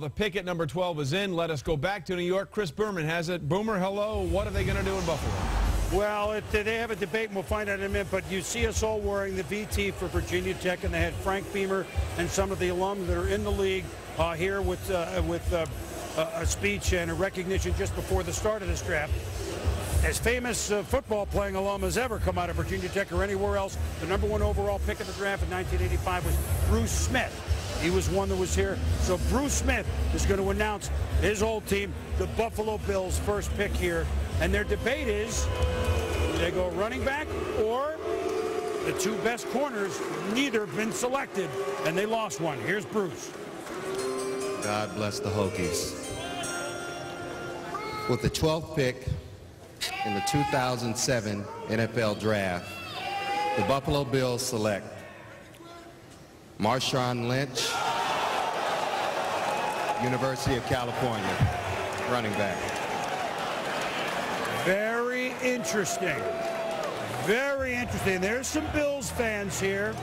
The pick at number 12 is in. Let us go back to New York. Chris Berman has it. Boomer, hello. What are they going to do in Buffalo? Well, they have a debate, and we'll find out in a minute, but you see us all wearing the VT for Virginia Tech, and they had Frank Beamer and some of the alum that are in the league here with a speech and a recognition just before the start of this draft. As famous football playing alum as ever come out of Virginia Tech or anywhere else, the #1 overall pick of the draft in 1985 was Bruce Smith. He was one that was here. So Bruce Smith is going to announce his old team, the Buffalo Bills' first pick here. And their debate is, do they go running back or the two best corners? Neither have been selected, and they lost one. Here's Bruce. God bless the Hokies. With the 12th pick in the 2007 NFL Draft, the Buffalo Bills select Marshawn Lynch, University of California, running back. Very interesting. Very interesting. There's some Bills fans here.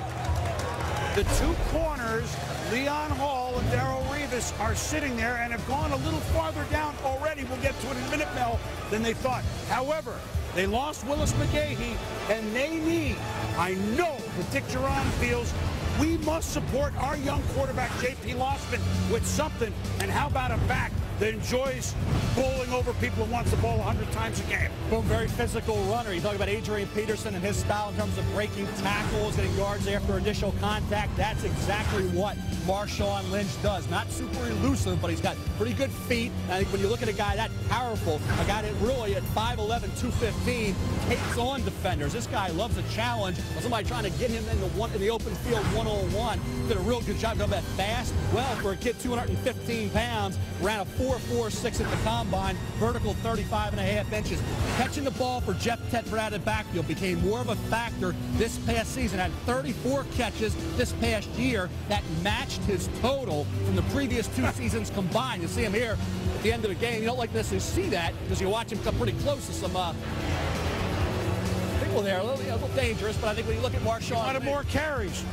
The two corners, Leon Hall and Darrell Revis, are sitting there and have gone a little farther down already. We'll get to it in a minute, Mel, than they thought. However, they lost Willis McGahee, and they need, I know that Dick Duran feels, we must support our young quarterback, J.P. Lossman, with something. And how about a back that enjoys bowling over people and wants the ball 100 times a game? Boom, very physical runner. You talk about Adrian Peterson and his style in terms of breaking tackles, getting yards after initial contact. That's exactly what Marshawn Lynch does. Not super elusive, but he's got pretty good feet. I think when you look at a guy that powerful, a guy that really at 5'11", 215, takes on defenders. This guy loves a challenge. Somebody trying to get him in the open field one-on-one. Did a real good job doing that fast. Well, for a kid 215 pounds, ran a 4.46 at the combine, vertical 35.5 inches. Catching the ball for Jeff Tedford out of the backfield became more of a factor this past season. Had 34 catches this past year that matched his total from the previous two seasons combined. You see him here at the end of the game. You don't like to necessarily see that because you watch him come pretty close to some people there. A little dangerous, but I think when you look at Marshawn, a lot of more carries.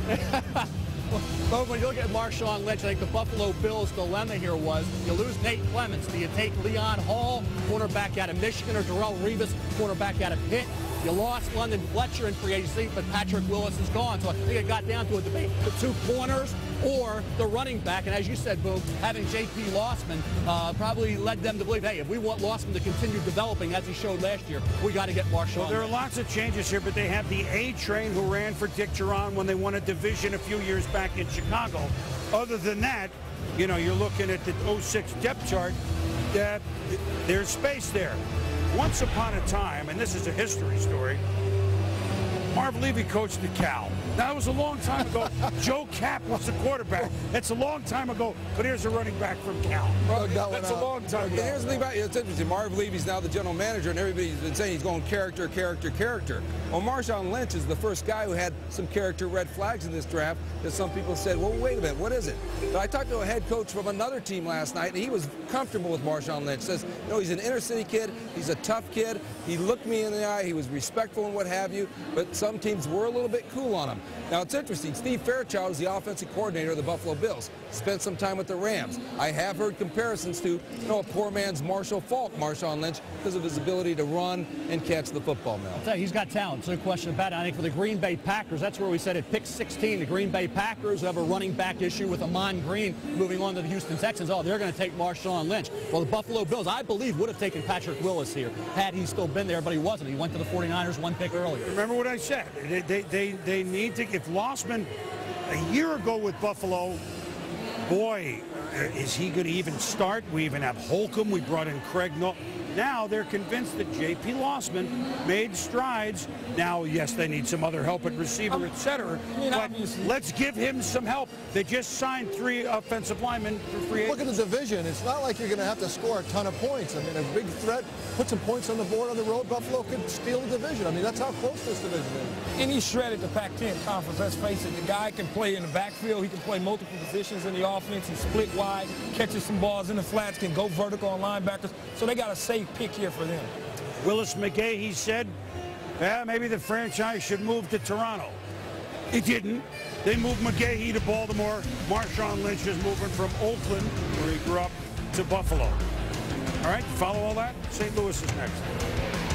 Well, when you look at Marshawn Lynch, I think the Buffalo Bills' dilemma here was you lose Nate Clements. Do you take Leon Hall, cornerback out of Michigan, or Darrell Revis, cornerback out of Pitt? You lost London Fletcher in free agency, but Patrick Willis is gone. So I think it got down to a debate. The two corners or the running back. And as you said, Boom, having J.P. Lossman probably led them to believe, hey, if we want Lossman to continue developing as he showed last year, we got to get Marshawn. Well, there are lots of changes here, but they have the A-Train who ran for Dick Duran when they won a division a few years back in Chicago. Other than that, you know, you're looking at the 06 depth chart. There's space there. Once upon a time, and this is a history story, Marv Levy coached at Cal. Now, that was a long time ago. Joe Kapp was the quarterback. That's a long time ago, but here's a running back from Cal. That's a long time ago. Here's Levi. It's interesting. Marv Levy's now the general manager, and everybody's been saying he's going character, character, character. Well, Marshawn Lynch is the first guy who had some character red flags in this draft that some people said, well, wait a minute, what is it? But I talked to a head coach from another team last night, and he was comfortable with Marshawn Lynch. Says, you know, he's an inner city kid. He's a tough kid. He looked me in the eye. He was respectful and what have you, but some teams were a little bit cool on him. Now, it's interesting. Steve Fairchild is the offensive coordinator of the Buffalo Bills. Spent some time with the Rams. I have heard comparisons to, you know, a poor man's Marshall Faulk, Marshawn Lynch, because of his ability to run and catch the football, Mel. I'll tell you, he's got talent. So no question about it. I think for the Green Bay Packers, that's where we said at pick 16, the Green Bay Packers have a running back issue with Amon Green moving on to the Houston Texans. Oh, they're going to take Marshawn Lynch. Well, the Buffalo Bills, I believe, would have taken Patrick Willis here had he still been there, but he wasn't. He went to the 49ers one pick earlier. Remember what I said. They need to, if Lossman a year ago with Buffalo, boy, is he going to even start? We even have Holcomb. We brought in Craig Noll. Now they're convinced that J.P. Lossman made strides. Now, yes, they need some other help at receiver, etc. But let's give him some help. They just signed 3 offensive linemen for free agency. Look at the division. It's not like you're going to have to score a ton of points. I mean, a big threat, put some points on the board on the road, Buffalo could steal the division. I mean, that's how close this division is. And he's shredded the Pac-10 conference. Let's face it, the guy can play in the backfield. He can play multiple positions in the offense. He's split wide, catches some balls in the flats, can go vertical on linebackers. So they got a safe pick here for them. Willis McGahee said, yeah, maybe the franchise should move to Toronto. It didn't. They moved McGahee to Baltimore. Marshawn Lynch is moving from Oakland, where he grew up, to Buffalo. All right, follow all that? St. Louis is next.